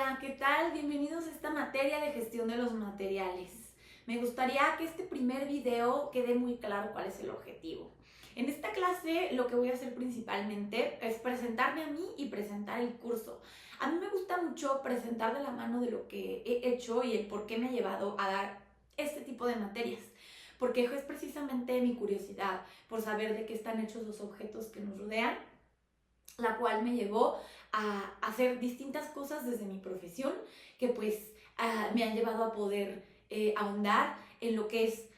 Hola, ¿qué tal? Bienvenidos a esta materia de gestión de los materiales. Me gustaría que este primer video quede muy claro cuál es el objetivo. En esta clase lo que voy a hacer principalmente es presentarme a mí y presentar el curso. A mí me gusta mucho presentar de la mano de lo que he hecho y el por qué me ha llevado a dar este tipo de materias. Porque es precisamente mi curiosidad por saber de qué están hechos los objetos que nos rodean, la cual me llevó a hacer distintas cosas desde mi profesión que pues me han llevado a poder ahondar en lo que es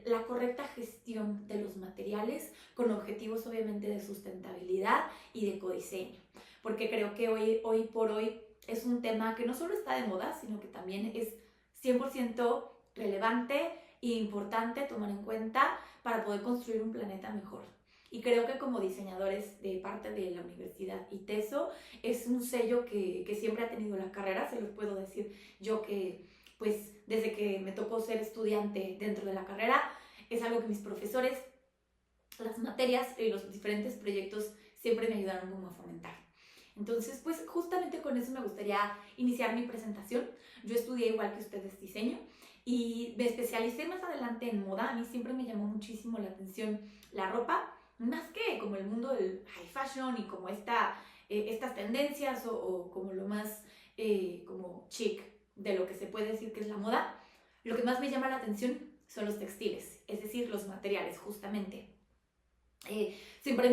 la correcta gestión de los materiales con objetivos obviamente de sustentabilidad y de ecodiseño, porque creo que hoy por hoy es un tema que no solo está de moda, sino que también es 100% relevante e importante tomar en cuenta para poder construir un planeta mejor. Y creo que como diseñadores de parte de la Universidad ITESO es un sello que siempre ha tenido la carrera, se los puedo decir yo que pues desde que me tocó ser estudiante dentro de la carrera, es algo que mis profesores, las materias y los diferentes proyectos siempre me ayudaron como a fomentar. Entonces, pues justamente con eso me gustaría iniciar mi presentación. Yo estudié igual que ustedes diseño y me especialicé más adelante en moda. A mí siempre me llamó muchísimo la atención la ropa, más que como el mundo del high fashion y como estas tendencias o como lo más como chic de lo que se puede decir que es la moda. Lo que más me llama la atención son los textiles, es decir, los materiales justamente. Siempre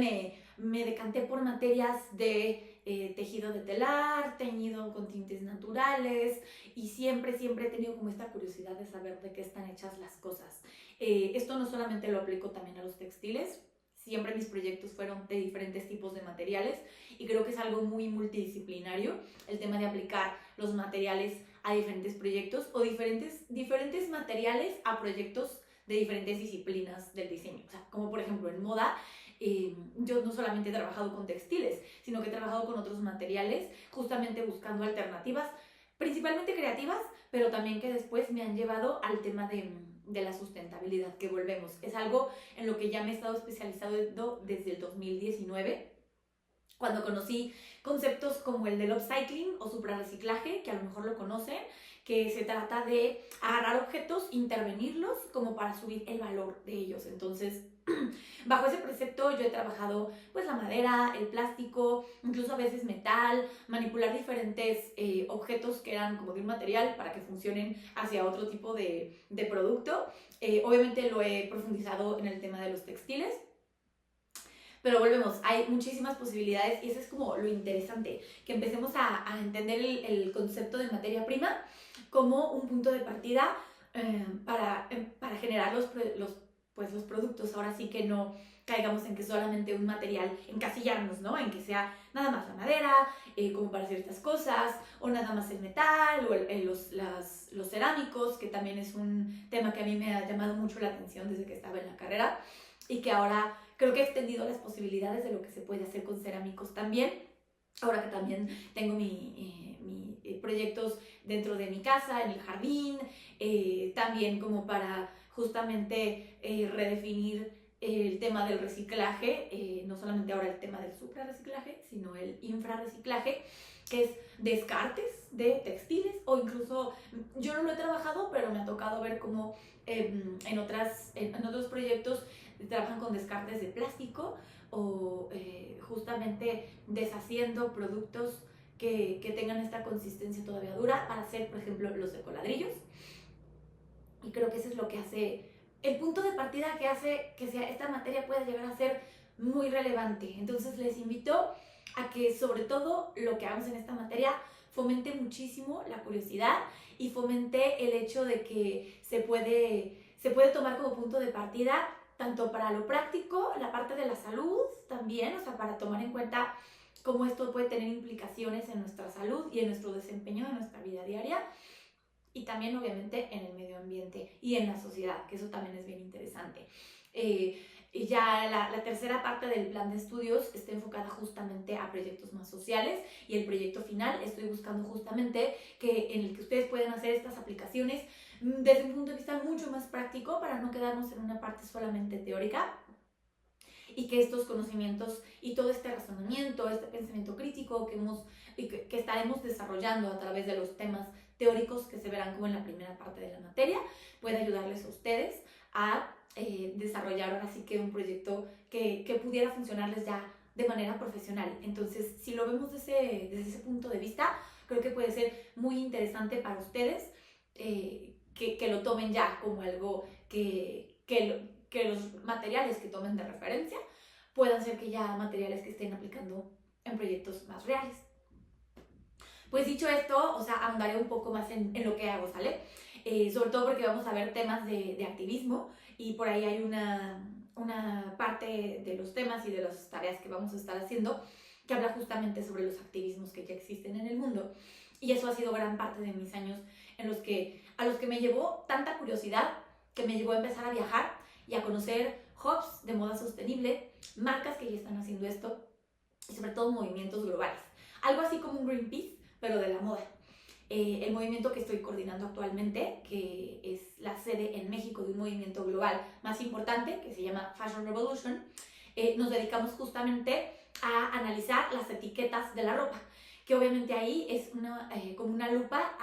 me decanté por materias de tejido de telar, teñido con tintes naturales y siempre he tenido como esta curiosidad de saber de qué están hechas las cosas. Esto no solamente lo aplico también a los textiles, siempre mis proyectos fueron de diferentes tipos de materiales y creo que es algo muy multidisciplinario el tema de aplicar los materiales a diferentes proyectos o diferentes materiales a proyectos de diferentes disciplinas del diseño. O sea, como por ejemplo en moda, yo no solamente he trabajado con textiles, sino que he trabajado con otros materiales, justamente buscando alternativas, principalmente creativas, pero también que después me han llevado al tema de la sustentabilidad, que volvemos. Es algo en lo que ya me he estado especializando desde el 2019, cuando conocí conceptos como el del upcycling o suprarreciclaje, que a lo mejor lo conocen, que se trata de agarrar objetos, intervenirlos como para subir el valor de ellos. Entonces, bajo ese precepto yo he trabajado pues la madera, el plástico, incluso a veces metal, manipular diferentes objetos que eran como de un material para que funcionen hacia otro tipo de producto. Obviamente lo he profundizado en el tema de los textiles. Pero volvemos, hay muchísimas posibilidades y eso es como lo interesante, que empecemos a entender el concepto de materia prima como un punto de partida para generar los productos. Ahora sí que no caigamos en que solamente un material, encasillarnos, ¿no? En que sea nada más la madera, como para ciertas cosas, o nada más el metal, o los cerámicos, que también es un tema que a mí me ha llamado mucho la atención desde que estaba en la carrera y que ahora creo que he extendido las posibilidades de lo que se puede hacer con cerámicos también. Ahora que también tengo mis proyectos dentro de mi casa, en el jardín, también como para justamente redefinir el tema del reciclaje, no solamente ahora el tema del suprarreciclaje, sino el infrarreciclaje, que es descartes de textiles o incluso, yo no lo he trabajado, pero me ha tocado ver cómo en otros proyectos trabajan con descartes de plástico o justamente deshaciendo productos que tengan esta consistencia todavía dura para hacer, por ejemplo, los ecoladrillos. Y creo que eso es lo que hace, el punto de partida que hace que esta materia pueda llegar a ser muy relevante. Entonces les invito a que sobre todo lo que hagamos en esta materia fomente muchísimo la curiosidad y fomente el hecho de que se puede tomar como punto de partida tanto para lo práctico, la parte de la salud también, o sea, para tomar en cuenta cómo esto puede tener implicaciones en nuestra salud y en nuestro desempeño de nuestra vida diaria, y también obviamente en el medio ambiente y en la sociedad, que eso también es bien interesante. Y ya la tercera parte del plan de estudios está enfocada justamente a proyectos más sociales y el proyecto final estoy buscando justamente en el que ustedes puedan hacer estas aplicaciones desde un punto de vista mucho más práctico para no quedarnos en una parte solamente teórica y que estos conocimientos y todo este razonamiento, este pensamiento crítico que estaremos desarrollando a través de los temas teóricos que se verán como en la primera parte de la materia, puede ayudarles a ustedes a desarrollar ahora sí que un proyecto que pudiera funcionarles ya de manera profesional. Entonces, si lo vemos desde ese punto de vista, creo que puede ser muy interesante para ustedes que lo tomen ya como algo que los materiales que tomen de referencia puedan ser que ya materiales que estén aplicando en proyectos más reales. Pues dicho esto, o sea, ahondaré un poco más en lo que hago, ¿sale? Sobre todo porque vamos a ver temas de activismo y por ahí hay una parte de los temas y de las tareas que vamos a estar haciendo que habla justamente sobre los activismos que ya existen en el mundo. Y eso ha sido gran parte de mis años a los que me llevó tanta curiosidad que me llevó a empezar a viajar y a conocer hubs de moda sostenible, marcas que ya están haciendo esto y sobre todo movimientos globales. Algo así como un Greenpeace, pero de la moda. El movimiento que estoy coordinando actualmente, que es la sede en México de un movimiento global más importante, que se llama Fashion Revolution, nos dedicamos justamente a analizar las etiquetas de la ropa, que obviamente ahí es como una lupa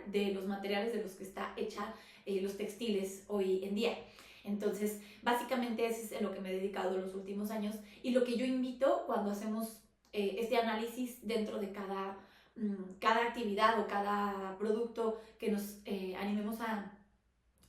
de los materiales de los que está hecha los textiles hoy en día. Entonces, básicamente eso es en lo que me he dedicado los últimos años y lo que yo invito cuando hacemos este análisis dentro de cada actividad o cada producto que nos animemos a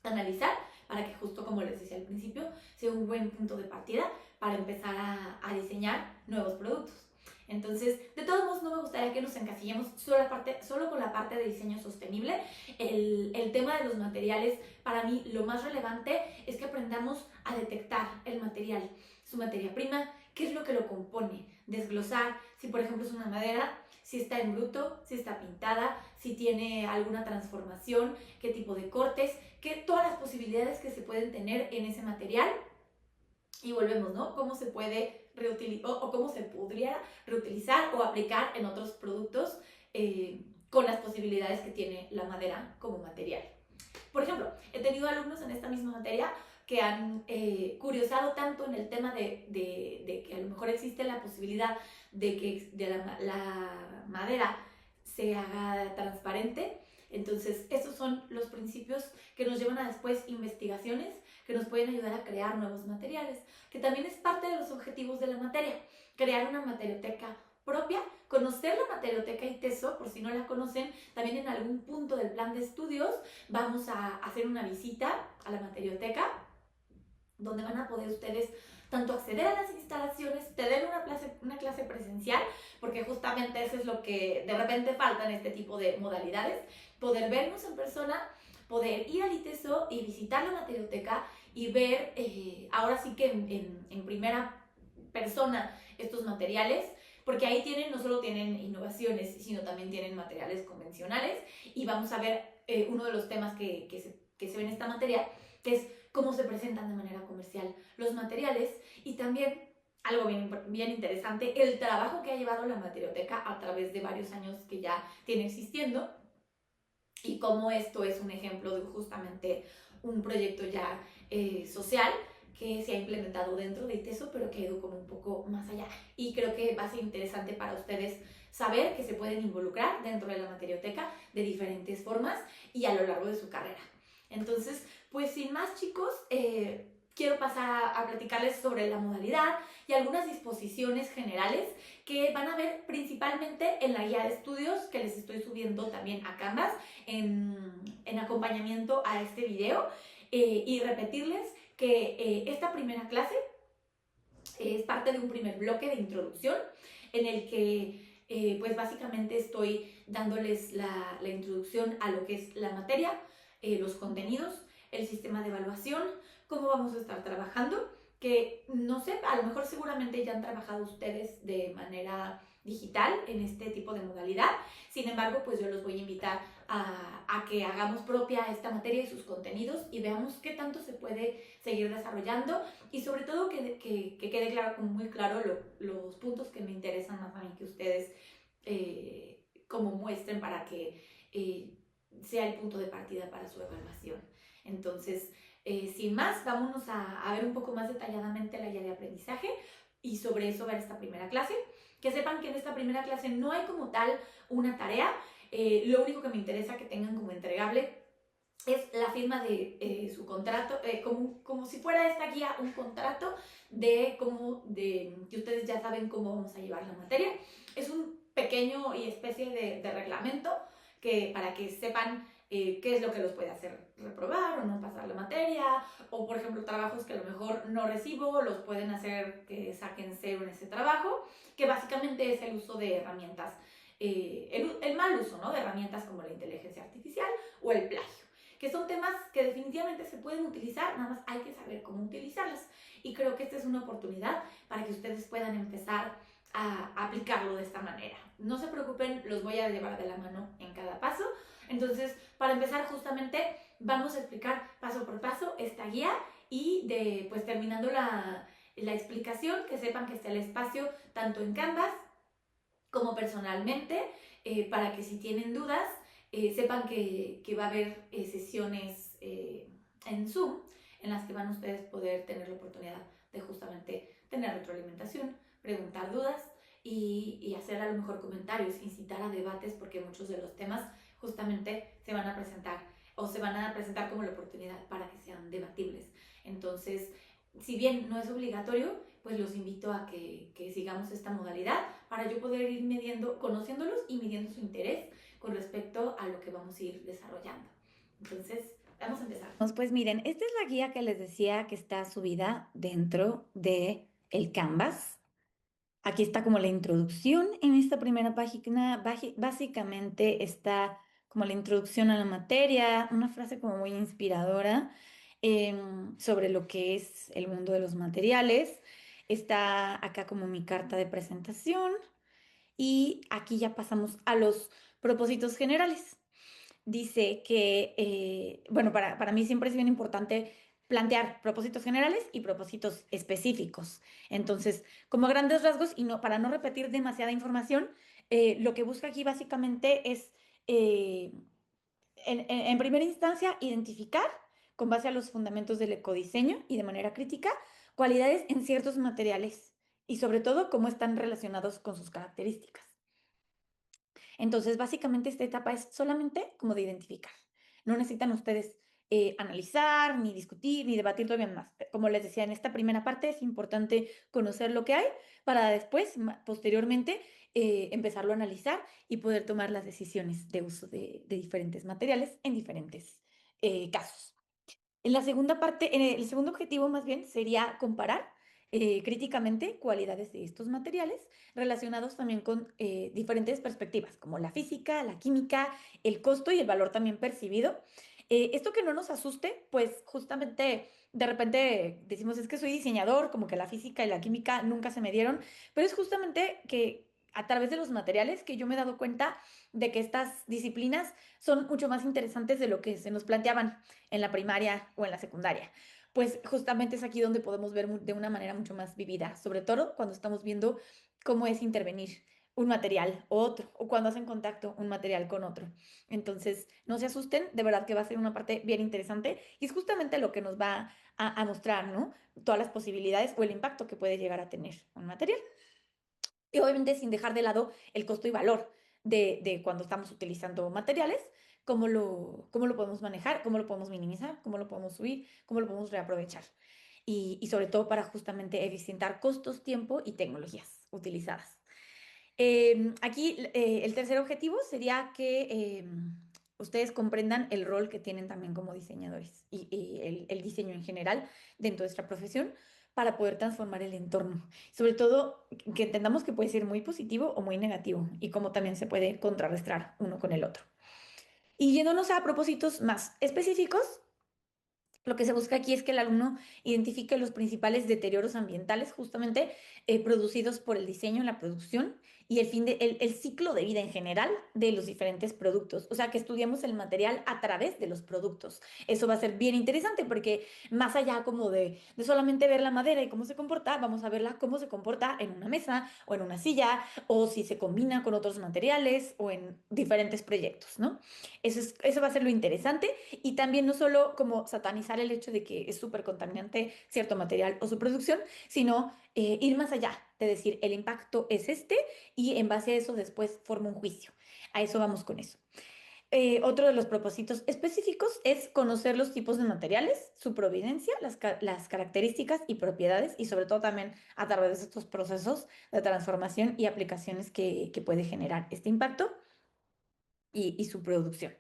analizar, para que justo como les decía al principio, sea un buen punto de partida para empezar a diseñar nuevos productos. Entonces, de todos modos, no me gustaría que nos encasillemos solo con la parte de diseño sostenible. El tema de los materiales, para mí, lo más relevante es que aprendamos a detectar el material, su materia prima, qué es lo que lo compone, desglosar, si por ejemplo es una madera, si está en bruto, si está pintada, si tiene alguna transformación, qué tipo de cortes, todas las posibilidades que se pueden tener en ese material. Y volvemos, ¿no? Cómo se puede reutilizar o cómo se podría reutilizar o aplicar en otros productos con las posibilidades que tiene la madera como material. Por ejemplo, he tenido alumnos en esta misma materia que han curiosado tanto en el tema de que a lo mejor existe la posibilidad de que la madera se haga transparente. Entonces, estos son los principios que nos llevan a después investigaciones que nos pueden ayudar a crear nuevos materiales, que también es parte de los objetivos de la materia, crear una materioteca propia, conocer la materioteca ITESO, por si no la conocen, también en algún punto del plan de estudios vamos a hacer una visita a la materioteca, donde van a poder ustedes tanto acceder a las instalaciones, tener una clase presencial, porque justamente eso es lo que de repente falta en este tipo de modalidades, poder vernos en persona, poder ir al ITESO y visitar la materioteca y ver ahora sí que en primera persona estos materiales, porque ahí no solo tienen innovaciones, sino también tienen materiales convencionales y vamos a ver uno de los temas que se ve en esta materia, que es cómo se presentan de manera comercial los materiales y también algo bien interesante, el trabajo que ha llevado la materioteca a través de varios años que ya tiene existiendo y cómo esto es un ejemplo de justamente un proyecto ya social que se ha implementado dentro de ITESO, pero que ha ido como un poco más allá. Y creo que va a ser interesante para ustedes saber que se pueden involucrar dentro de la materioteca de diferentes formas y a lo largo de su carrera. Entonces, pues sin más, chicos, quiero pasar a platicarles sobre la modalidad y algunas disposiciones generales que van a ver principalmente en la guía de estudios que les estoy subiendo también a Canvas en acompañamiento a este video y repetirles que esta primera clase es parte de un primer bloque de introducción en el que pues básicamente estoy dándoles la introducción a lo que es la materia, los contenidos, el sistema de evaluación, cómo vamos a estar trabajando, que no sé, a lo mejor seguramente ya han trabajado ustedes de manera digital en este tipo de modalidad. Sin embargo, pues yo los voy a invitar a que hagamos propia esta materia y sus contenidos y veamos qué tanto se puede seguir desarrollando y sobre todo que quede claro, como muy claro los puntos que me interesan más a mí que ustedes como muestren para que sea el punto de partida para su evaluación. Entonces, sin más, vámonos a ver un poco más detalladamente la guía de aprendizaje y sobre eso ver esta primera clase. Que sepan que en esta primera clase no hay como tal una tarea, lo único que me interesa que tengan como entregable es la firma de su contrato, como si fuera esta guía un contrato de que ustedes ya saben cómo vamos a llevar la materia. Es un pequeño y especie de reglamento que para que sepan qué es lo que los puede hacer reprobar o no pasar la materia, o por ejemplo trabajos que a lo mejor no recibo, los pueden hacer que saquen cero en ese trabajo, que básicamente es el uso de herramientas, el mal uso, ¿no?, de herramientas como la inteligencia artificial o el plagio, que son temas que definitivamente se pueden utilizar, nada más hay que saber cómo utilizarlas. Y creo que esta es una oportunidad para que ustedes puedan empezar a aplicarlo de esta manera. No se preocupen, los voy a llevar de la mano en cada paso. Entonces, para empezar justamente, vamos a explicar paso por paso esta guía y pues terminando la explicación, que sepan que está el espacio tanto en Canvas como personalmente, para que si tienen dudas, sepan que va a haber sesiones en Zoom en las que van ustedes poder tener la oportunidad de justamente tener retroalimentación, preguntar dudas y hacer a lo mejor comentarios, incitar a debates, porque muchos de los temas justamente se van a presentar o se van a presentar como la oportunidad para que sean debatibles. Entonces, si bien no es obligatorio, pues los invito a que sigamos esta modalidad para yo poder ir midiendo, conociéndolos y midiendo su interés con respecto a lo que vamos a ir desarrollando. Entonces, vamos a empezar. Pues miren, esta es la guía que les decía que está subida dentro de el Canvas. Aquí está como la introducción en esta primera página. Básicamente está como la introducción a la materia, una frase como muy inspiradora sobre lo que es el mundo de los materiales. Está acá como mi carta de presentación y aquí ya pasamos a los propósitos generales. Dice que, bueno, para mí siempre es bien importante plantear propósitos generales y propósitos específicos. Entonces, como a grandes rasgos, y no, para no repetir demasiada información, lo que busca aquí básicamente es, en primera instancia, identificar, con base a los fundamentos del ecodiseño y de manera crítica, cualidades en ciertos materiales y sobre todo cómo están relacionados con sus características. Entonces, básicamente esta etapa es solamente como de identificar. No necesitan ustedes analizar, ni discutir, ni debatir todavía más. Como les decía, en esta primera parte es importante conocer lo que hay para después, posteriormente, empezarlo a analizar y poder tomar las decisiones de uso de diferentes materiales en diferentes casos. En la segunda parte, en el segundo objetivo más bien sería comparar críticamente cualidades de estos materiales relacionados también con diferentes perspectivas, como la física, la química, el costo y el valor también percibido. Esto que no nos asuste, pues justamente de repente decimos, es que soy diseñador, como que la física y la química nunca se me dieron, pero es justamente que a través de los materiales que yo me he dado cuenta de que estas disciplinas son mucho más interesantes de lo que se nos planteaban en la primaria o en la secundaria. Pues justamente es aquí donde podemos ver de una manera mucho más vivida, sobre todo cuando estamos viendo cómo es intervenir un material o otro, o cuando hacen contacto un material con otro. Entonces, no se asusten, de verdad que va a ser una parte bien interesante y es justamente lo que nos va a mostrar, ¿no? Todas las posibilidades o el impacto que puede llegar a tener un material. Y obviamente sin dejar de lado el costo y valor de cuando estamos utilizando materiales, cómo lo podemos manejar, cómo lo podemos minimizar, cómo lo podemos subir, cómo lo podemos reaprovechar. Y sobre todo para justamente eficientar costos, tiempo y tecnologías utilizadas. Aquí el tercer objetivo sería que ustedes comprendan el rol que tienen también como diseñadores y el diseño en general dentro de nuestra profesión para poder transformar el entorno. Sobre todo que entendamos que puede ser muy positivo o muy negativo y cómo también se puede contrarrestar uno con el otro. Y yéndonos a propósitos más específicos, lo que se busca aquí es que el alumno identifique los principales deterioros ambientales justamente producidos por el diseño en la producción y el ciclo de vida en general de los diferentes productos. O sea, que estudiemos el material a través de los productos. Eso va a ser bien interesante porque más allá como de solamente ver la madera y cómo se comporta, vamos a verla cómo se comporta en una mesa o en una silla o si se combina con otros materiales o en diferentes proyectos, ¿no? Eso va a ser lo interesante y también no solo como satanizar el hecho de que es súper contaminante cierto material o su producción, sino ir más allá, de decir, el impacto es este y en base a eso después forma un juicio. A eso vamos con eso. Otro de los propósitos específicos es conocer los tipos de materiales, su proveniencia, las características y propiedades, y sobre todo también a través de estos procesos de transformación y aplicaciones que puede generar este impacto y su producción.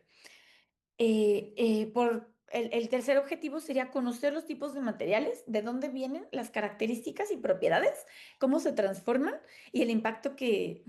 El tercer objetivo sería conocer los tipos de materiales, de dónde vienen las características y propiedades, cómo se transforman y el impacto que...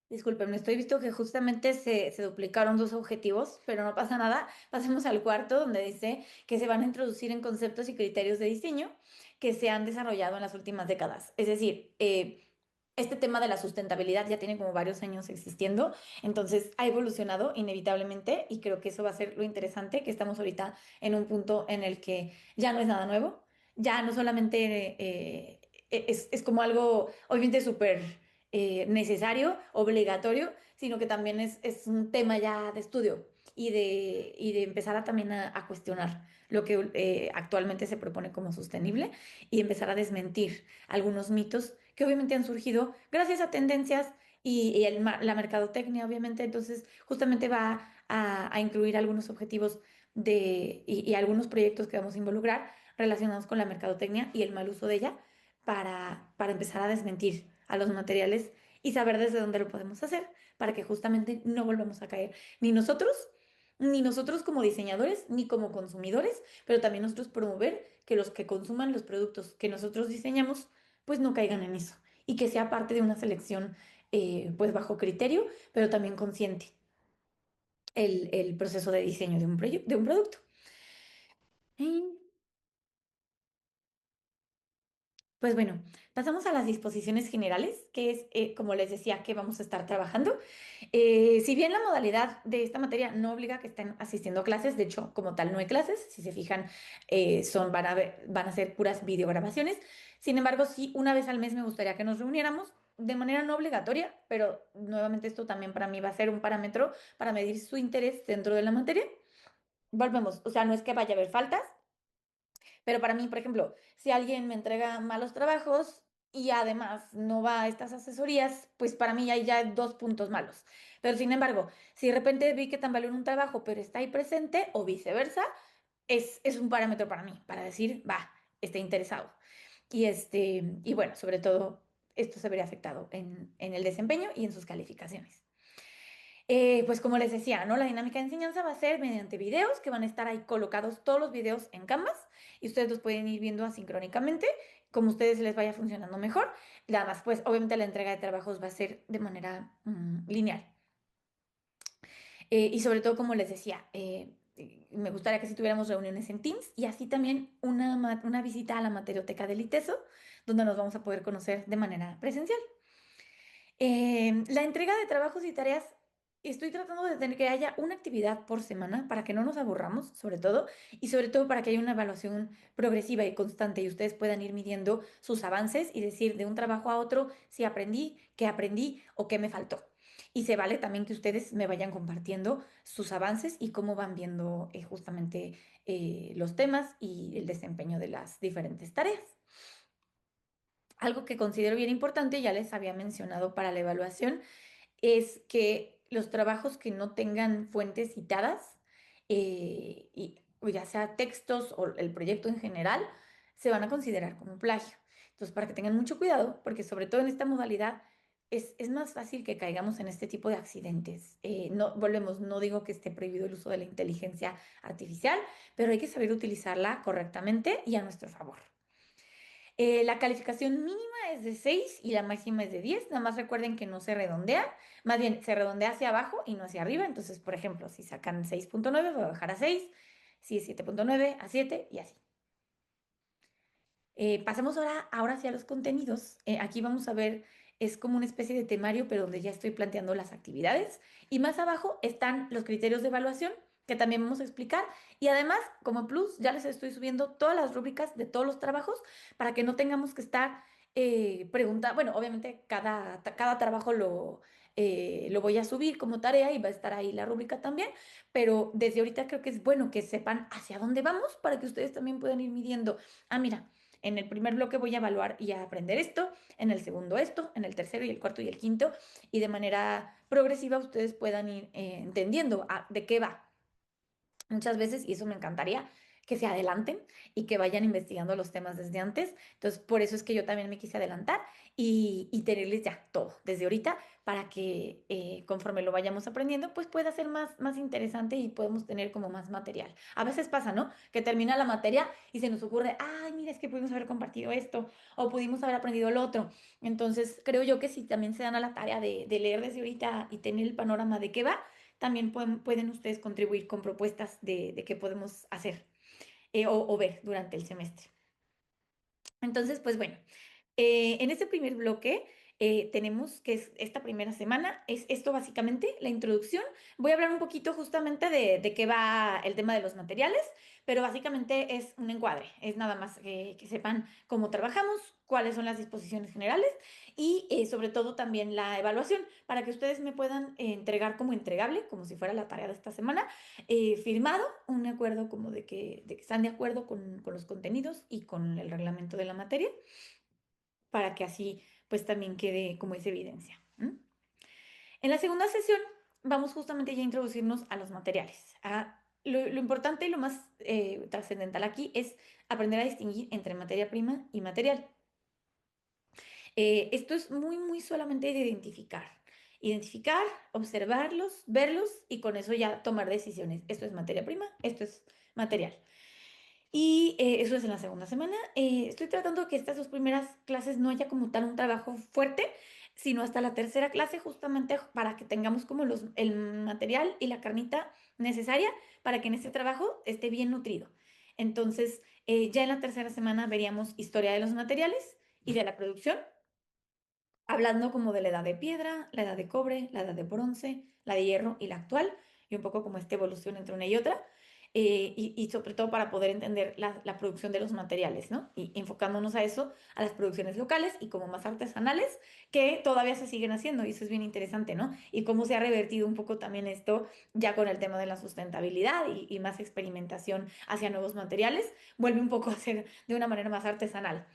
Disculpen, estoy visto que justamente se duplicaron dos objetivos, pero no pasa nada. Pasemos al cuarto, donde dice que se van a introducir en conceptos y criterios de diseño que se han desarrollado en las últimas décadas. Es decir, este tema de la sustentabilidad ya tiene como varios años existiendo, entonces ha evolucionado inevitablemente y creo que eso va a ser lo interesante, que estamos ahorita en un punto en el que ya no es nada nuevo, ya no solamente es como algo obviamente súper necesario, obligatorio, sino que también es un tema ya de estudio y de empezar también a cuestionar lo que actualmente se propone como sostenible y empezar a desmentir algunos mitos que obviamente han surgido gracias a tendencias y la mercadotecnia, obviamente. Entonces, justamente va a incluir algunos objetivos y algunos proyectos que vamos a involucrar relacionados con la mercadotecnia y el mal uso de ella para empezar a desmentir a los materiales y saber desde dónde lo podemos hacer para que justamente no volvamos a caer ni nosotros como diseñadores, ni como consumidores, pero también nosotros promover que los que consuman los productos que nosotros diseñamos, pues no caigan en eso y que sea parte de una selección pues bajo criterio, pero también consciente el proceso de diseño de un producto. Y, pues bueno, pasamos a las disposiciones generales, que es, como les decía, que vamos a estar trabajando. Si bien la modalidad de esta materia no obliga a que estén asistiendo a clases, de hecho, como tal, no hay clases, si se fijan, van a ser puras videograbaciones. Sin embargo, sí, una vez al mes me gustaría que nos reuniéramos de manera no obligatoria, pero nuevamente esto también para mí va a ser un parámetro para medir su interés dentro de la materia. Volvemos, o sea, no es que vaya a haber faltas, pero para mí, por ejemplo, si alguien me entrega malos trabajos y además no va a estas asesorías, pues para mí hay ya dos puntos malos. Pero sin embargo, si de repente vi que tambaleó en un trabajo, pero está ahí presente o viceversa, es un parámetro para mí, para decir, va, está interesado. Y bueno, sobre todo, esto se vería afectado en el desempeño y en sus calificaciones. Pues como les decía, ¿no? La dinámica de enseñanza va a ser mediante videos que van a estar ahí colocados todos los videos en Canvas y ustedes los pueden ir viendo asincrónicamente como a ustedes les vaya funcionando mejor. Nada más, pues obviamente la entrega de trabajos va a ser de manera lineal. Y sobre todo, como les decía, me gustaría que si tuviéramos reuniones en Teams y así también una visita a la materioteca del ITESO, donde nos vamos a poder conocer de manera presencial. La entrega de trabajos y tareas, estoy tratando de tener que haya una actividad por semana para que no nos aburramos, y sobre todo para que haya una evaluación progresiva y constante y ustedes puedan ir midiendo sus avances y decir de un trabajo a otro si aprendí o qué me faltó. Y se vale también que ustedes me vayan compartiendo sus avances y cómo van viendo justamente los temas y el desempeño de las diferentes tareas. Algo que considero bien importante, ya les había mencionado para la evaluación, es que los trabajos que no tengan fuentes citadas, o ya sea textos o el proyecto en general, se van a considerar como plagio. Entonces, para que tengan mucho cuidado, porque sobre todo en esta modalidad es más fácil que caigamos en este tipo de accidentes. No digo que esté prohibido el uso de la inteligencia artificial, pero hay que saber utilizarla correctamente y a nuestro favor. La calificación mínima es de 6 y la máxima es de 10. Nada más recuerden que no se redondea, más bien se redondea hacia abajo y no hacia arriba. Entonces, por ejemplo, si sacan 6.9, voy a bajar a 6, si es 7.9 a 7 y así. Pasemos ahora hacia los contenidos. Aquí vamos a ver, es como una especie de temario, pero donde ya estoy planteando las actividades. Y más abajo están los criterios de evaluación, que también vamos a explicar. Y además, como plus, ya les estoy subiendo todas las rúbricas de todos los trabajos para que no tengamos que estar preguntando. Bueno, obviamente cada trabajo lo voy a subir como tarea y va a estar ahí la rúbrica también, pero desde ahorita creo que es bueno que sepan hacia dónde vamos para que ustedes también puedan ir midiendo. Ah, mira, en el primer bloque voy a evaluar y a aprender esto, en el segundo esto, en el tercero y el cuarto y el quinto, y de manera progresiva ustedes puedan ir entendiendo de qué va. Muchas veces, y eso me encantaría, que se adelanten y que vayan investigando los temas desde antes. Entonces, por eso es que yo también me quise adelantar y tenerles ya todo desde ahorita para que conforme lo vayamos aprendiendo, pues pueda ser más interesante y podemos tener como más material. A veces pasa, ¿no? Que termina la materia y se nos ocurre, ay, mira, es que pudimos haber compartido esto o pudimos haber aprendido lo otro. Entonces, creo yo que si también se dan a la tarea de leer desde ahorita y tener el panorama de qué va, también pueden ustedes contribuir con propuestas de qué podemos hacer o ver durante el semestre. Entonces, pues bueno, en este primer bloque tenemos que es esta primera semana, es esto básicamente, la introducción. Voy a hablar un poquito justamente de qué va el tema de los materiales, pero básicamente es un encuadre, es nada más que sepan cómo trabajamos, cuáles son las disposiciones generales y sobre todo también la evaluación, para que ustedes me puedan entregar como entregable, como si fuera la tarea de esta semana, firmado, un acuerdo como de que están de acuerdo con los contenidos y con el reglamento de la materia para que así pues también quede como esa evidencia. ¿M? En la segunda sesión vamos justamente ya a introducirnos a los materiales. Lo importante y lo más trascendental aquí es aprender a distinguir entre materia prima y material. Esto es muy solamente de identificar. Identificar, observarlos, verlos y con eso ya tomar decisiones. Esto es materia prima, esto es material. Y eso es en la segunda semana. Estoy tratando que estas dos primeras clases no haya como tal un trabajo fuerte, sino hasta la tercera clase justamente para que tengamos como el material y la carnita necesaria para que en este trabajo esté bien nutrido. Entonces, ya en la tercera semana veríamos historia de los materiales y de la producción, hablando como de la edad de piedra, la edad de cobre, la edad de bronce, la de hierro y la actual, y un poco como esta evolución entre una y otra, y sobre todo para poder entender la producción de los materiales, ¿no? Y enfocándonos a eso, a las producciones locales y como más artesanales, que todavía se siguen haciendo, y eso es bien interesante, ¿no? Y cómo se ha revertido un poco también esto ya con el tema de la sustentabilidad y más experimentación hacia nuevos materiales, vuelve un poco a ser de una manera más artesanal.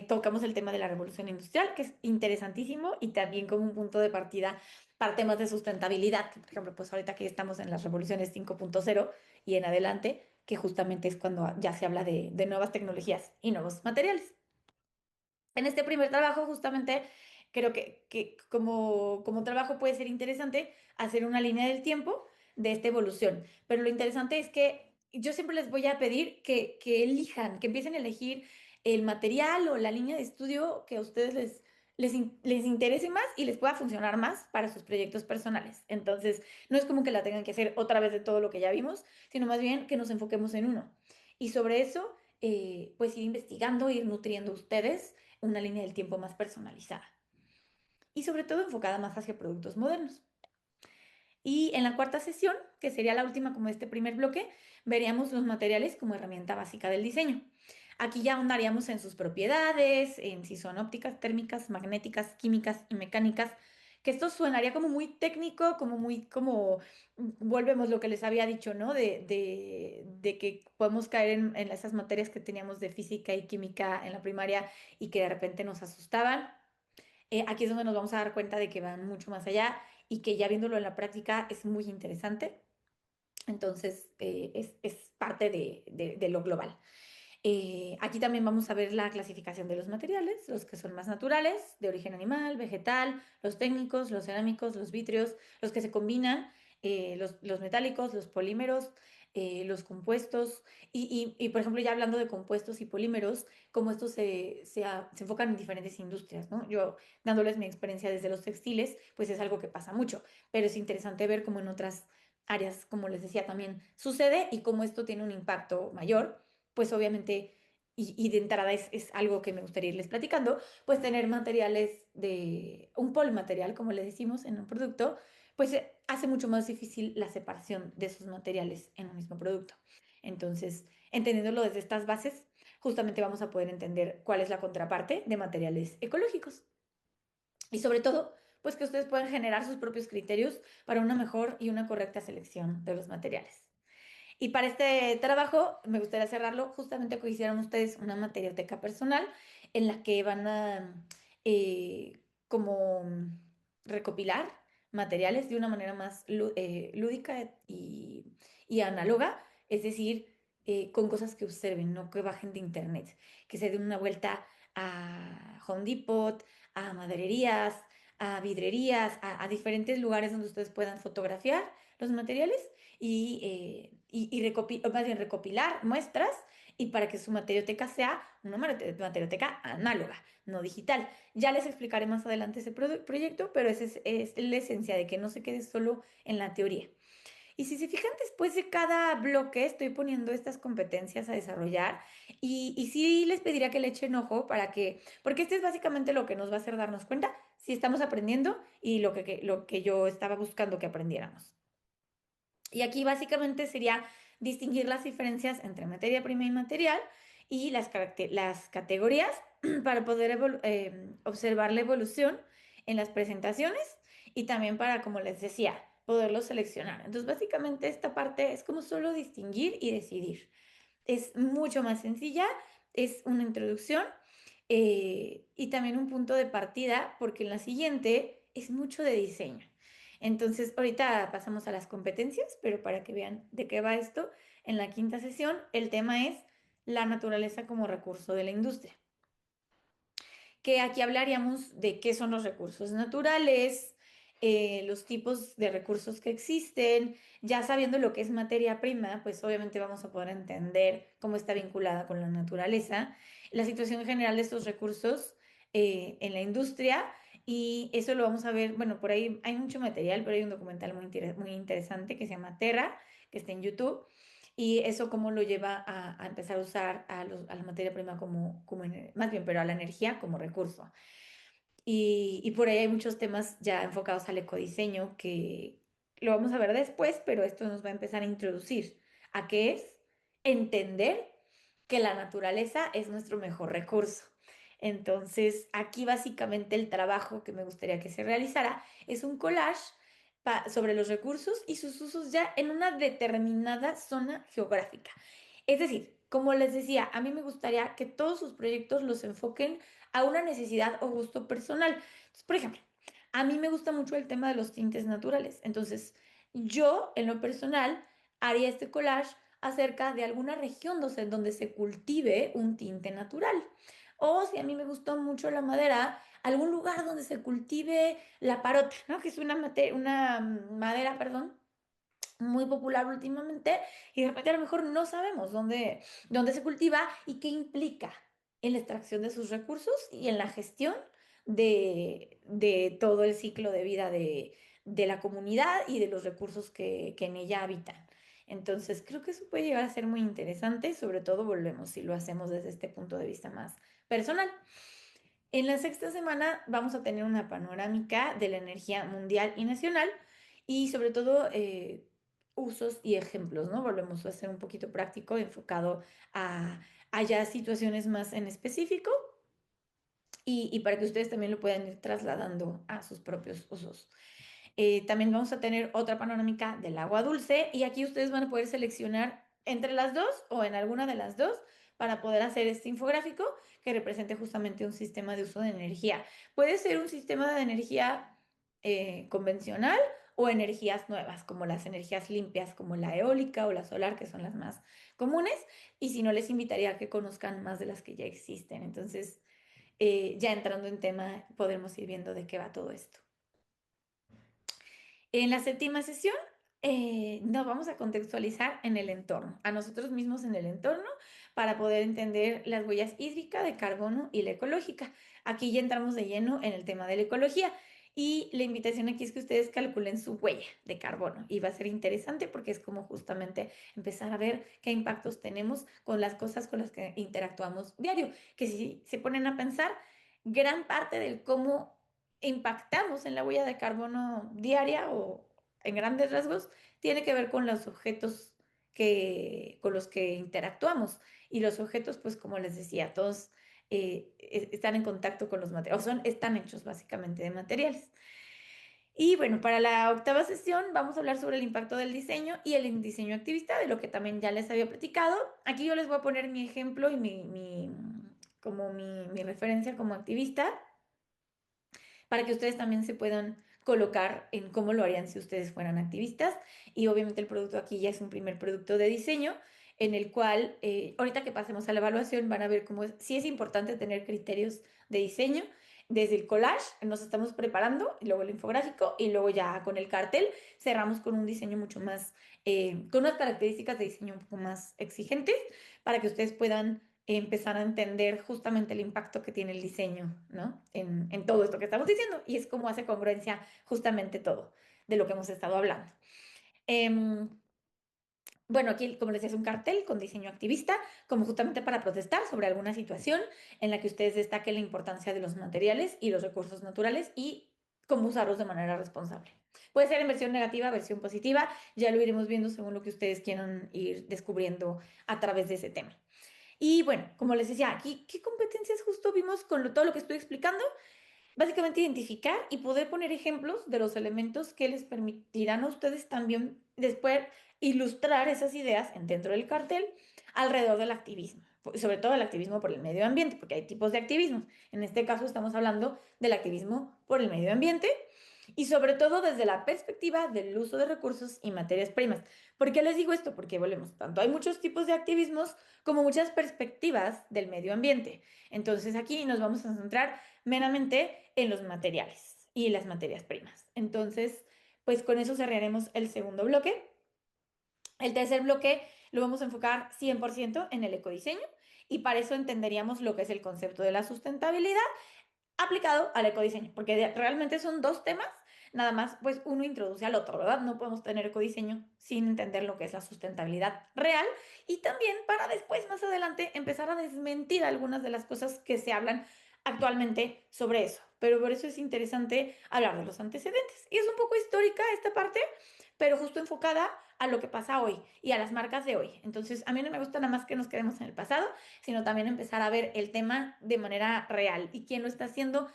Tocamos el tema de la revolución industrial, que es interesantísimo y también como un punto de partida para temas de sustentabilidad, que por ejemplo, pues ahorita que estamos en las revoluciones 5.0 y en adelante, que justamente es cuando ya se habla de nuevas tecnologías y nuevos materiales. En este primer trabajo, justamente, creo que como trabajo puede ser interesante hacer una línea del tiempo de esta evolución. Pero lo interesante es que yo siempre les voy a pedir que elijan, que empiecen a elegir el material o la línea de estudio que a ustedes les interese más y les pueda funcionar más para sus proyectos personales. Entonces, no es como que la tengan que hacer otra vez de todo lo que ya vimos, sino más bien que nos enfoquemos en uno. Y sobre eso, pues ir investigando, ir nutriendo ustedes una línea del tiempo más personalizada y sobre todo enfocada más hacia productos modernos. Y en la cuarta sesión, que sería la última como este primer bloque, veríamos los materiales como herramienta básica del diseño. Aquí ya ahondaríamos en sus propiedades, en si son ópticas, térmicas, magnéticas, químicas y mecánicas, que esto sonaría como muy técnico, como muy, como, volvemos lo que les había dicho, ¿no? De que podemos caer en esas materias que teníamos de física y química en la primaria y que de repente nos asustaban. Aquí es donde nos vamos a dar cuenta de que van mucho más allá y que ya viéndolo en la práctica es muy interesante. Entonces, es parte de lo global. Aquí también vamos a ver la clasificación de los materiales, los que son más naturales, de origen animal, vegetal, los técnicos, los cerámicos, los vítreos, los que se combinan, los metálicos, los polímeros, los compuestos por ejemplo, ya hablando de compuestos y polímeros, cómo estos se enfocan en diferentes industrias, ¿no? Yo dándoles mi experiencia desde los textiles, pues es algo que pasa mucho, pero es interesante ver cómo en otras áreas, como les decía, también sucede y cómo esto tiene un impacto mayor, pues obviamente, y de entrada es algo que me gustaría irles platicando, pues tener materiales de un polimaterial, como le decimos en un producto, pues hace mucho más difícil la separación de esos materiales en un mismo producto. Entonces, entendiéndolo desde estas bases, justamente vamos a poder entender cuál es la contraparte de materiales ecológicos. Y sobre todo, pues que ustedes puedan generar sus propios criterios para una mejor y una correcta selección de los materiales. Y para este trabajo me gustaría cerrarlo justamente que hicieran ustedes una materioteca personal en la que van a como recopilar materiales de una manera más lúdica y análoga, es decir, con cosas que observen, no que bajen de internet, que se den una vuelta a Home Depot, a madererías, a vidrerías, a diferentes lugares donde ustedes puedan fotografiar los materiales más bien recopilar muestras y para que su materioteca sea una materioteca análoga, no digital. Ya les explicaré más adelante ese proyecto, pero esa es la esencia de que no se quede solo en la teoría. Y si se fijan, después de cada bloque estoy poniendo estas competencias a desarrollar y sí les pediría que le echen ojo porque este es básicamente lo que nos va a hacer darnos cuenta si estamos aprendiendo y lo que yo estaba buscando que aprendiéramos. Y aquí básicamente sería distinguir las diferencias entre materia prima y material y las categorías para poder observar la evolución en las presentaciones y también para, como les decía, poderlos seleccionar. Entonces, básicamente esta parte es como solo distinguir y decidir. Es mucho más sencilla, es una introducción y también un punto de partida, porque en la siguiente es mucho de diseño. Entonces, ahorita pasamos a las competencias, pero para que vean de qué va esto, en la quinta sesión el tema es la naturaleza como recurso de la industria, que aquí hablaríamos de qué son los recursos naturales, los tipos de recursos que existen. Ya sabiendo lo que es materia prima, pues obviamente vamos a poder entender cómo está vinculada con la naturaleza, la situación general de estos recursos en la industria. Y eso lo vamos a ver, bueno, por ahí hay mucho material, pero hay un documental muy interesante que se llama Terra, que está en YouTube, y eso cómo lo lleva a empezar a usar a la materia prima más bien, pero a la energía como recurso. Y por ahí hay muchos temas ya enfocados al ecodiseño que lo vamos a ver después, pero esto nos va a empezar a introducir a qué es entender que la naturaleza es nuestro mejor recurso. Entonces, aquí básicamente el trabajo que me gustaría que se realizara es un collage sobre los recursos y sus usos ya en una determinada zona geográfica. Es decir, como les decía, a mí me gustaría que todos sus proyectos los enfoquen a una necesidad o gusto personal. Entonces, por ejemplo, a mí me gusta mucho el tema de los tintes naturales. Entonces, yo, en lo personal, haría este collage acerca de alguna región donde se cultive un tinte natural. O si a mí me gustó mucho la madera, algún lugar donde se cultive la parota, ¿no? Que es una madera, perdón, muy popular últimamente y de repente a lo mejor no sabemos dónde se cultiva y qué implica en la extracción de sus recursos y en la gestión de todo el ciclo de vida de la comunidad y de los recursos que en ella habitan. Entonces, creo que eso puede llegar a ser muy interesante, sobre todo volvemos si lo hacemos desde este punto de vista más personal. En la sexta semana vamos a tener una panorámica de la energía mundial y nacional y sobre todo usos y ejemplos, ¿no? Volvemos a ser un poquito práctico, enfocado a ya situaciones más en específico y para que ustedes también lo puedan ir trasladando a sus propios usos. También vamos a tener otra panorámica del agua dulce y aquí ustedes van a poder seleccionar entre las dos o en alguna de las dos para poder hacer este infográfico que represente justamente un sistema de uso de energía. Puede ser un sistema de energía convencional o energías nuevas, como las energías limpias, como la eólica o la solar, que son las más comunes. Y si no, les invitaría a que conozcan más de las que ya existen. Entonces, ya entrando en tema, podremos ir viendo de qué va todo esto. En la séptima sesión Nos vamos a contextualizar en el entorno, a nosotros mismos en el entorno, para poder entender las huellas hídricas, de carbono y la ecológica. Aquí ya entramos de lleno en el tema de la ecología. Y la invitación aquí es que ustedes calculen su huella de carbono y va a ser interesante porque es como justamente empezar a ver qué impactos tenemos con las cosas con las que interactuamos diario, que si se ponen a pensar, gran parte del cómo impactamos en la huella de carbono diaria o en grandes rasgos tiene que ver con los objetos con los que interactuamos. Y los objetos, pues como les decía, todos están en contacto con los materiales, o están hechos básicamente de materiales. Y bueno, para la octava sesión vamos a hablar sobre el impacto del diseño y el diseño activista, de lo que también ya les había platicado. Aquí yo les voy a poner mi ejemplo y como mi referencia como activista para que ustedes también se puedan colocar en cómo lo harían si ustedes fueran activistas. Y obviamente el producto aquí ya es un primer producto de diseño en el cual, ahorita que pasemos a la evaluación, van a ver cómo sí es importante tener criterios de diseño. Desde el collage nos estamos preparando, y luego el infográfico, y luego ya con el cartel cerramos con un diseño mucho más, con unas características de diseño un poco más exigentes para que ustedes puedan empezar a entender justamente el impacto que tiene el diseño, ¿no? En todo esto que estamos diciendo. Y es como hace congruencia justamente todo de lo que hemos estado hablando. Em, bueno, aquí, como les decía, es un cartel con diseño activista, como justamente para protestar sobre alguna situación en la que ustedes destaquen la importancia de los materiales y los recursos naturales y cómo usarlos de manera responsable. Puede ser en versión negativa, versión positiva, ya lo iremos viendo según lo que ustedes quieran ir descubriendo a través de ese tema. Y bueno, como les decía, aquí, ¿qué competencias justo vimos con todo lo que estoy explicando? Básicamente identificar y poder poner ejemplos de los elementos que les permitirán a ustedes también después ilustrar esas ideas dentro del cartel alrededor del activismo, sobre todo el activismo por el medio ambiente, porque hay tipos de activismos. En este caso estamos hablando del activismo por el medio ambiente y sobre todo desde la perspectiva del uso de recursos y materias primas. ¿Por qué les digo esto? Porque volvemos, tanto hay muchos tipos de activismos como muchas perspectivas del medio ambiente. Entonces aquí nos vamos a centrar meramente en los materiales y las materias primas. Entonces, pues con eso cerraremos el segundo bloque. El tercer bloque lo vamos a enfocar 100% en el ecodiseño y para eso entenderíamos lo que es el concepto de la sustentabilidad aplicado al ecodiseño, porque realmente son dos temas, nada más pues uno introduce al otro, ¿verdad? No podemos tener ecodiseño sin entender lo que es la sustentabilidad real y también para después, más adelante, empezar a desmentir algunas de las cosas que se hablan actualmente sobre eso. Pero por eso es interesante hablar de los antecedentes. Y es un poco histórica esta parte, pero justo enfocada a lo que pasa hoy y a las marcas de hoy. Entonces, a mí no me gusta nada más que nos quedemos en el pasado, sino también empezar a ver el tema de manera real y quién lo está haciendo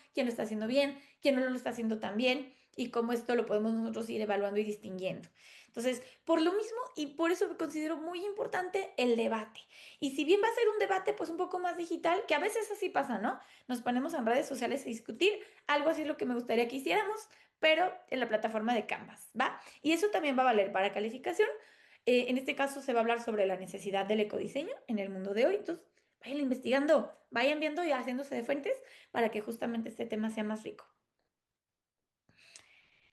bien, quién no lo está haciendo tan bien y cómo esto lo podemos nosotros ir evaluando y distinguiendo. Entonces, por lo mismo y por eso considero muy importante el debate. Y si bien va a ser un debate pues un poco más digital, que a veces así pasa, ¿no? Nos ponemos en redes sociales a discutir, algo así es lo que me gustaría que hiciéramos, pero en la plataforma de Canvas, ¿va? Y eso también va a valer para calificación. En este caso se va a hablar sobre la necesidad del ecodiseño en el mundo de hoy. Entonces, vayan investigando, vayan viendo y haciéndose de fuentes para que justamente este tema sea más rico.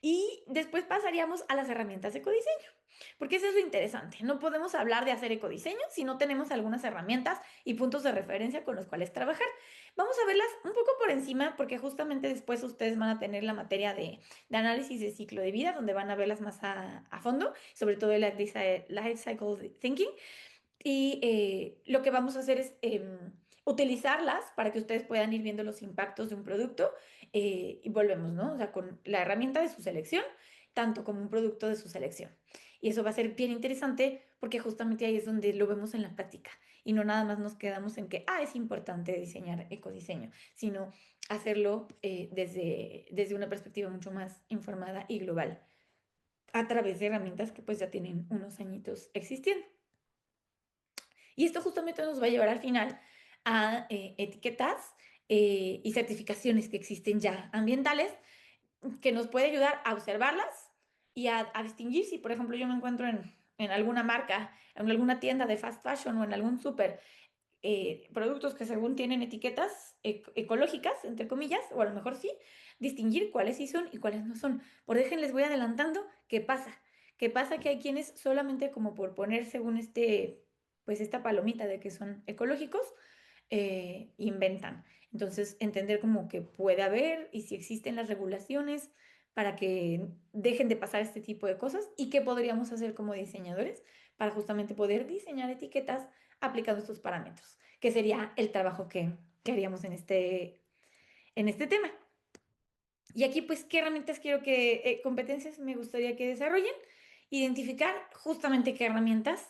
Y después pasaríamos a las herramientas de ecodiseño, porque eso es lo interesante. No podemos hablar de hacer ecodiseño si no tenemos algunas herramientas y puntos de referencia con los cuales trabajar. Vamos a verlas un poco por encima, porque justamente después ustedes van a tener la materia de análisis de ciclo de vida, donde van a verlas más a fondo, sobre todo el Life Cycle Thinking. Y lo que vamos a hacer es utilizarlas para que ustedes puedan ir viendo los impactos de un producto y volvemos, ¿no? O sea, con la herramienta de su selección, tanto como un producto de su selección. Y eso va a ser bien interesante porque justamente ahí es donde lo vemos en la práctica y no nada más nos quedamos en que, es importante diseñar ecodiseño, sino hacerlo desde una perspectiva mucho más informada y global a través de herramientas que pues ya tienen unos añitos existiendo. Y esto justamente nos va a llevar al final a etiquetas y certificaciones que existen ya ambientales, que nos puede ayudar a observarlas y a distinguir si, por ejemplo, yo me encuentro en alguna marca, en alguna tienda de fast fashion o en algún súper, productos que según tienen etiquetas ecológicas, entre comillas, o a lo mejor sí, distinguir cuáles sí son y cuáles no son. Por déjenles voy adelantando qué pasa. ¿Qué pasa? Que hay quienes solamente como por poner según pues esta palomita de que son ecológicos, inventan. Entonces, entender como que puede haber y si existen las regulaciones para que dejen de pasar este tipo de cosas y qué podríamos hacer como diseñadores para justamente poder diseñar etiquetas aplicando estos parámetros, que sería el trabajo que haríamos en este tema. Y aquí, pues, ¿qué herramientas competencias me gustaría que desarrollen? Identificar justamente qué herramientas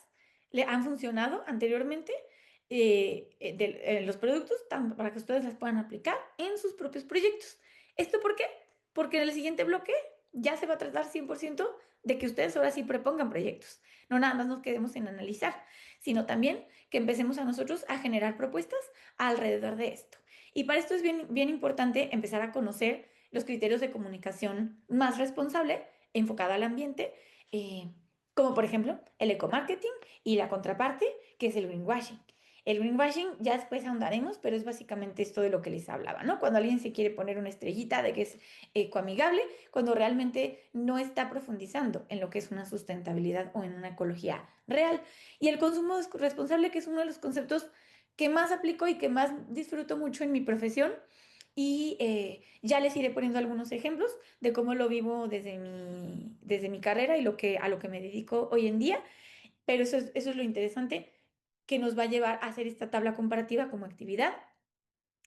le han funcionado anteriormente los productos para que ustedes las puedan aplicar en sus propios proyectos. ¿Esto por qué? Porque en el siguiente bloque ya se va a tratar 100% de que ustedes ahora sí propongan proyectos. No nada más nos quedemos en analizar, sino también que empecemos a nosotros a generar propuestas alrededor de esto. Y para esto es bien, bien importante empezar a conocer los criterios de comunicación más responsable, enfocada al ambiente, eh, como por ejemplo el ecomarketing y la contraparte, que es el greenwashing. El greenwashing ya después ahondaremos, pero es básicamente esto de lo que les hablaba, ¿no? Cuando alguien se quiere poner una estrellita de que es ecoamigable, cuando realmente no está profundizando en lo que es una sustentabilidad o en una ecología real. Y el consumo responsable, que es uno de los conceptos que más aplico y que más disfruto mucho en mi profesión, y ya les iré poniendo algunos ejemplos de cómo lo vivo desde mi carrera y a lo que me dedico hoy en día. Pero eso es lo interesante que nos va a llevar a hacer esta tabla comparativa como actividad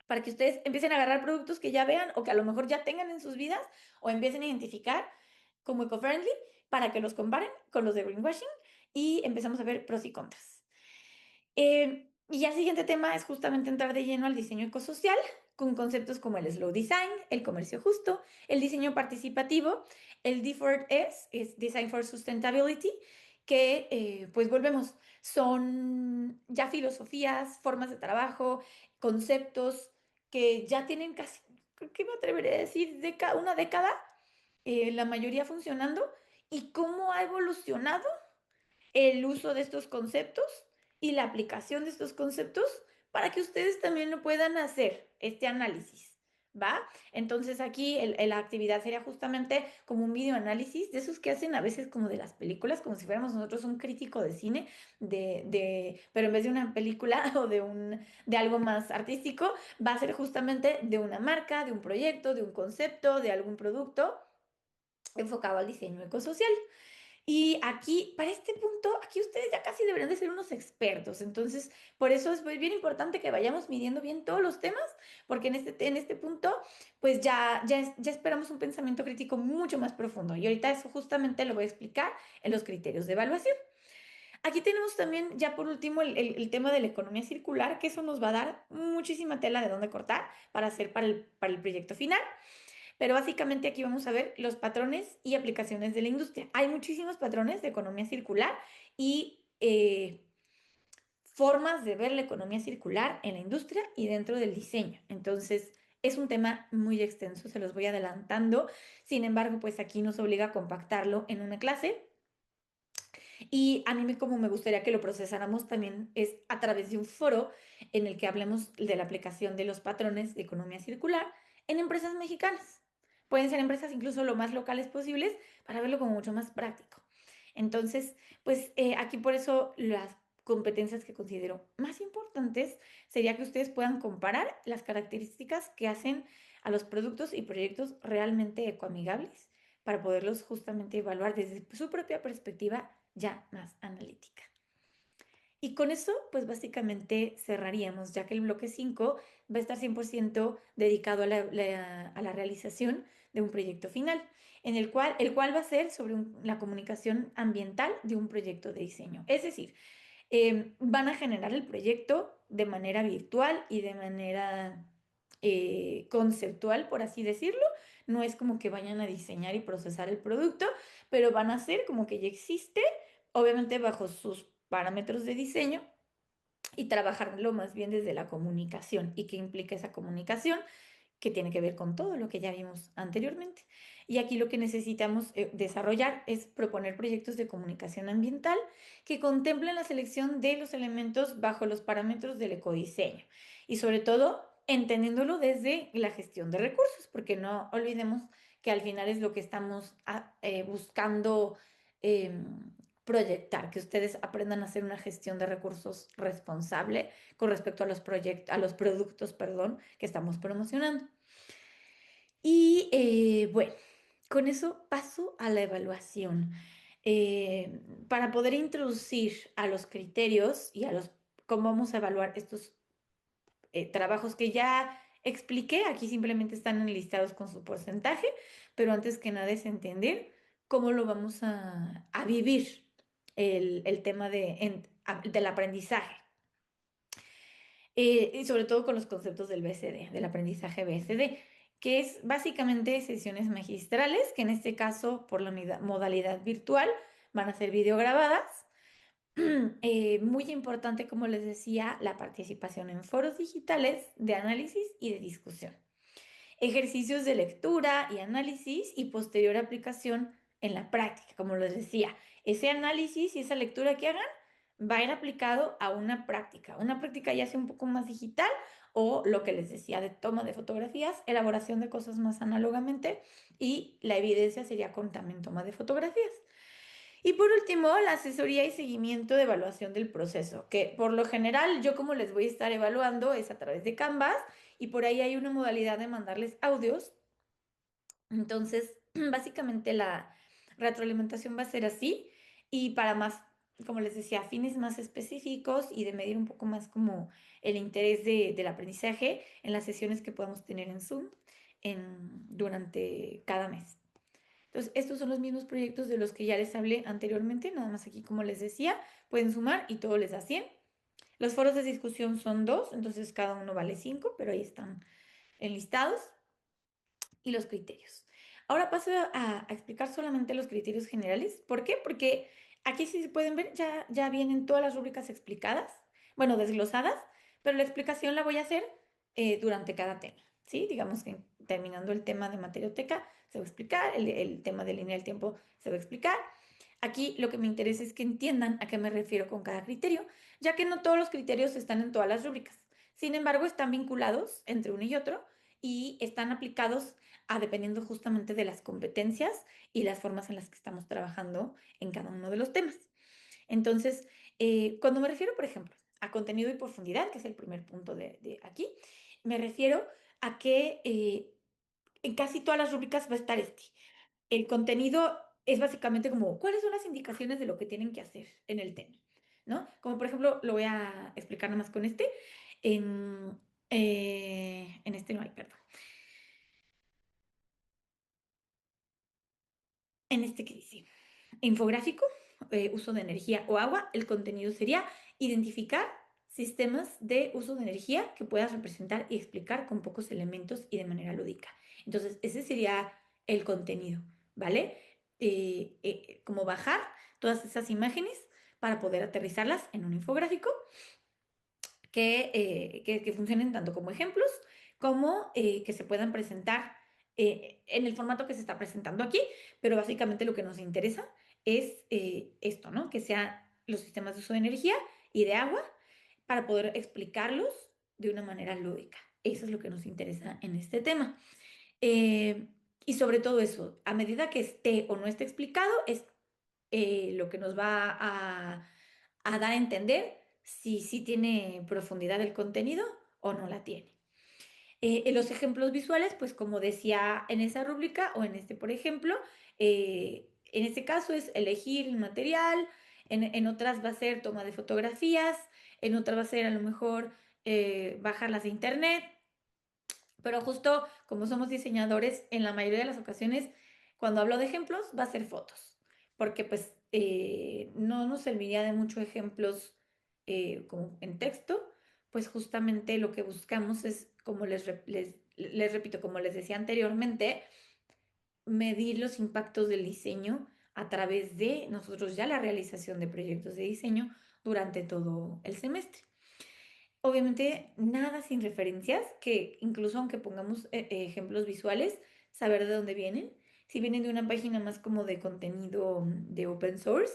para que ustedes empiecen a agarrar productos que ya vean o que a lo mejor ya tengan en sus vidas o empiecen a identificar como eco-friendly para que los comparen con los de greenwashing y empezamos a ver pros y contras. Y ya el siguiente tema es justamente entrar de lleno al diseño ecosocial, con conceptos como el slow design, el comercio justo, el diseño participativo, el D4S, es Design for Sustainability, que pues volvemos, son ya filosofías, formas de trabajo, conceptos que ya tienen casi, ¿qué me atrevería a decir? Una década, la mayoría funcionando, y cómo ha evolucionado el uso de estos conceptos y la aplicación de estos conceptos para que ustedes también lo puedan hacer, este análisis, ¿va? Entonces aquí la actividad sería justamente como un video análisis de esos que hacen a veces como de las películas, como si fuéramos nosotros un crítico de cine, pero en vez de una película o de algo más artístico, va a ser justamente de una marca, de un proyecto, de un concepto, de algún producto enfocado al diseño ecosocial. Y aquí, para este punto, aquí ustedes ya casi deberían de ser unos expertos. Entonces, por eso es bien importante que vayamos midiendo bien todos los temas, porque en este punto, pues ya esperamos un pensamiento crítico mucho más profundo. Y ahorita eso justamente lo voy a explicar en los criterios de evaluación. Aquí tenemos también, ya por último, el tema de la economía circular, que eso nos va a dar muchísima tela de dónde cortar para hacer para el proyecto final. Pero básicamente aquí vamos a ver los patrones y aplicaciones de la industria. Hay muchísimos patrones de economía circular y formas de ver la economía circular en la industria y dentro del diseño. Entonces, es un tema muy extenso, se los voy adelantando. Sin embargo, pues aquí nos obliga a compactarlo en una clase. Y a mí como me gustaría que lo procesáramos también es a través de un foro en el que hablemos de la aplicación de los patrones de economía circular en empresas mexicanas. Pueden ser empresas incluso lo más locales posibles para verlo como mucho más práctico. Entonces, pues aquí por eso las competencias que considero más importantes sería que ustedes puedan comparar las características que hacen a los productos y proyectos realmente ecoamigables para poderlos justamente evaluar desde su propia perspectiva ya más analítica. Y con eso, pues básicamente cerraríamos, ya que el bloque 5 va a estar 100% dedicado a la realización de un proyecto final, el cual va a ser sobre la comunicación ambiental de un proyecto de diseño. Es decir, van a generar el proyecto de manera virtual y de manera conceptual, por así decirlo. No es como que vayan a diseñar y procesar el producto, pero van a ser como que ya existe, obviamente bajo sus parámetros de diseño y trabajarlo más bien desde la comunicación. ¿Y qué implica esa comunicación? Que tiene que ver con todo lo que ya vimos anteriormente. Y aquí lo que necesitamos desarrollar es proponer proyectos de comunicación ambiental que contemplen la selección de los elementos bajo los parámetros del ecodiseño y sobre todo entendiéndolo desde la gestión de recursos, porque no olvidemos que al final es lo que estamos buscando proyectar, que ustedes aprendan a hacer una gestión de recursos responsable con respecto a a los productos, perdón, que estamos promocionando. Y bueno, con eso paso a la evaluación. Para poder introducir a los criterios y a los cómo vamos a evaluar estos trabajos que ya expliqué, aquí simplemente están enlistados con su porcentaje, pero antes que nada es entender cómo lo vamos a vivir el tema del aprendizaje. Y sobre todo con los conceptos del BCD, del aprendizaje BCD, que es básicamente sesiones magistrales, que en este caso, por la modalidad virtual, van a ser videograbadas. Muy importante, como les decía, la participación en foros digitales de análisis y de discusión. Ejercicios de lectura y análisis y posterior aplicación en la práctica, como les decía. Ese análisis y esa lectura que hagan va a ir aplicado a una práctica ya sea un poco más digital o lo que les decía de toma de fotografías, elaboración de cosas más análogamente y la evidencia sería con también toma de fotografías. Y por último, la asesoría y seguimiento de evaluación del proceso, que por lo general yo como les voy a estar evaluando es a través de Canvas y por ahí hay una modalidad de mandarles audios. Entonces, básicamente la retroalimentación va a ser así y para más, como les decía, fines más específicos y de medir un poco más como el interés del aprendizaje en las sesiones que podamos tener en Zoom durante cada mes. Entonces, estos son los mismos proyectos de los que ya les hablé anteriormente, nada más aquí como les decía, pueden sumar y todo les da 100. Los foros de discusión son 2, entonces cada uno vale 5, pero ahí están enlistados y los criterios. Ahora paso a explicar solamente los criterios generales. ¿Por qué? Porque aquí si se pueden ver ya vienen todas las rúbricas explicadas, bueno, desglosadas, pero la explicación la voy a hacer durante cada tema. ¿Sí? Digamos que terminando el tema de materioteca se va a explicar, el tema de línea del tiempo se va a explicar. Aquí lo que me interesa es que entiendan a qué me refiero con cada criterio, ya que no todos los criterios están en todas las rúbricas. Sin embargo, están vinculados entre uno y otro y están aplicados dependiendo justamente de las competencias y las formas en las que estamos trabajando en cada uno de los temas. Entonces, cuando me refiero, por ejemplo, a contenido y profundidad, que es el primer punto de aquí, me refiero a que en casi todas las rúbricas va a estar este. El contenido es básicamente como, ¿cuáles son las indicaciones de lo que tienen que hacer en el tema? ¿No? Como por ejemplo, lo voy a explicar nada más con este. En este no hay, perdón. En este que dice, infográfico, uso de energía o agua, el contenido sería identificar sistemas de uso de energía que puedas representar y explicar con pocos elementos y de manera lúdica. Entonces, ese sería el contenido, ¿vale? Como bajar todas esas imágenes para poder aterrizarlas en un infográfico que funcionen tanto como ejemplos como que se puedan presentar en el formato que se está presentando aquí, pero básicamente lo que nos interesa es esto, ¿no? Que sean los sistemas de uso de energía y de agua para poder explicarlos de una manera lúdica. Eso es lo que nos interesa en este tema. Eh, y sobre todo eso, a medida que esté o no esté explicado, es lo que nos va a dar a entender si sí tiene profundidad el contenido o no la tiene. En los ejemplos visuales, pues como decía en esa rúbrica o en este, por ejemplo, en este caso es elegir el material, en otras va a ser toma de fotografías, en otras va a ser a lo mejor bajarlas de internet, pero justo como somos diseñadores, en la mayoría de las ocasiones, cuando hablo de ejemplos, va a ser fotos, porque pues no nos serviría de mucho ejemplos como en texto, pues justamente lo que buscamos es, como les repito, como les decía anteriormente, medir los impactos del diseño a través de nosotros ya la realización de proyectos de diseño durante todo el semestre. Obviamente, nada sin referencias, que incluso aunque pongamos ejemplos visuales, saber de dónde vienen. Si vienen de una página más como de contenido de open source,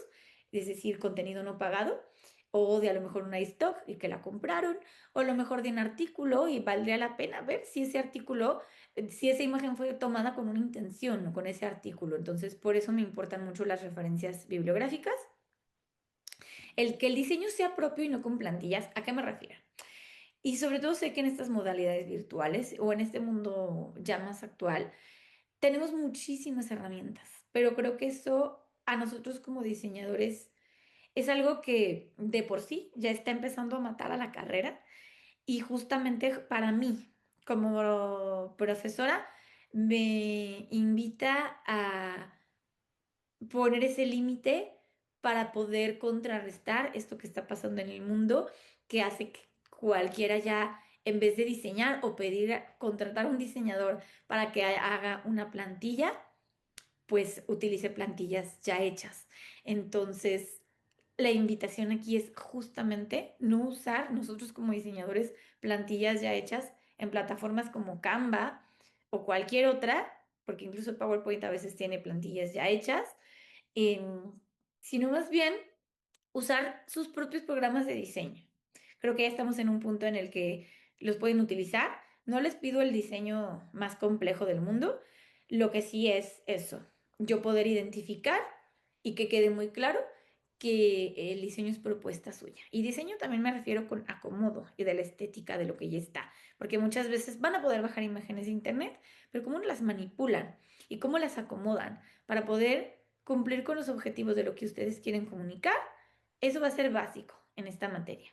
es decir, contenido no pagado, o de a lo mejor una stock y que la compraron, o a lo mejor de un artículo y valdría la pena ver si ese artículo, si esa imagen fue tomada con una intención o con ese artículo. Entonces, por eso me importan mucho las referencias bibliográficas. El que el diseño sea propio y no con plantillas, ¿a qué me refiero? Y sobre todo sé que en estas modalidades virtuales o en este mundo ya más actual, tenemos muchísimas herramientas, pero creo que eso a nosotros como diseñadores es algo que de por sí ya está empezando a matar a la carrera y justamente para mí como profesora me invita a poner ese límite para poder contrarrestar esto que está pasando en el mundo, que hace que cualquiera ya, en vez de diseñar o pedir, contratar a un diseñador para que haga una plantilla, pues utilice plantillas ya hechas. Entonces, la invitación aquí es justamente no usar nosotros como diseñadores plantillas ya hechas en plataformas como Canva o cualquier otra, porque incluso PowerPoint a veces tiene plantillas ya hechas, em, sino más bien usar sus propios programas de diseño. Creo que ya estamos en un punto en el que los pueden utilizar. No les pido el diseño más complejo del mundo, lo que sí es eso, yo poder identificar y que quede muy claro que el diseño es propuesta suya. Y diseño también me refiero con acomodo y de la estética de lo que ya está, porque muchas veces van a poder bajar imágenes de internet, pero cómo las manipulan y cómo las acomodan para poder cumplir con los objetivos de lo que ustedes quieren comunicar, eso va a ser básico en esta materia.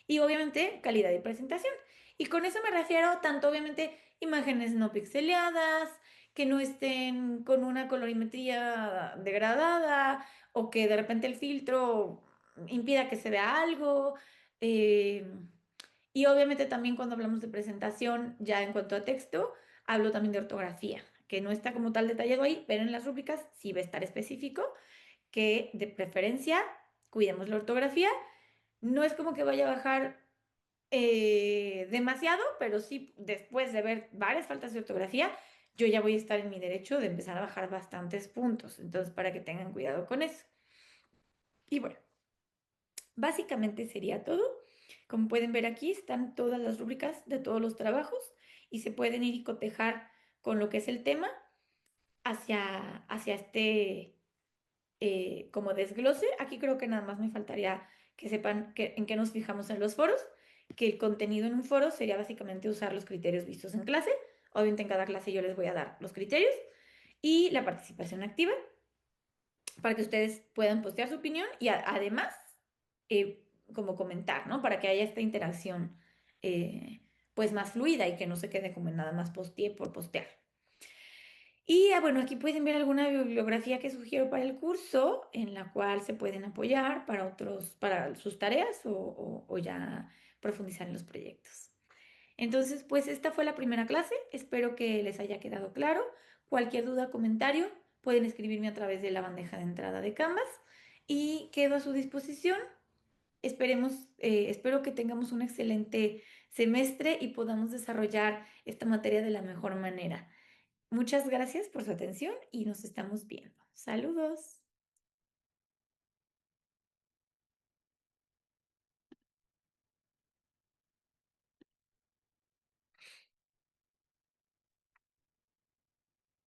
Y obviamente calidad de presentación. Y con eso me refiero tanto obviamente imágenes no pixeleadas, que no estén con una colorimetría degradada o que de repente el filtro impida que se vea algo. eh, y obviamente también cuando hablamos de presentación, ya en cuanto a texto, hablo también de ortografía, que no está como tal detallado ahí, pero en las rúbricas sí va a estar específico, que de preferencia cuidemos la ortografía. No es como que vaya a bajar demasiado, pero sí después de ver varias faltas de ortografía, yo ya voy a estar en mi derecho de empezar a bajar bastantes puntos. Entonces, para que tengan cuidado con eso. Y bueno, básicamente sería todo. Como pueden ver aquí, están todas las rúbricas de todos los trabajos y se pueden ir y cotejar con lo que es el tema hacia este como desglose. Aquí creo que nada más me faltaría que sepan en qué nos fijamos en los foros, que el contenido en un foro sería básicamente usar los criterios vistos en clase. Obviamente en cada clase yo les voy a dar los criterios y la participación activa para que ustedes puedan postear su opinión y además como comentar, ¿no? Para que haya esta interacción pues más fluida y que no se quede como en nada más posteé por postear. Y bueno, aquí pueden ver alguna bibliografía que sugiero para el curso, en la cual se pueden apoyar para otros, para sus tareas o ya profundizar en los proyectos. Entonces, pues esta fue la primera clase. Espero que les haya quedado claro. Cualquier duda, comentario, pueden escribirme a través de la bandeja de entrada de Canvas y quedo a su disposición. Esperemos, espero que tengamos un excelente semestre y podamos desarrollar esta materia de la mejor manera. Muchas gracias por su atención y nos estamos viendo. Saludos.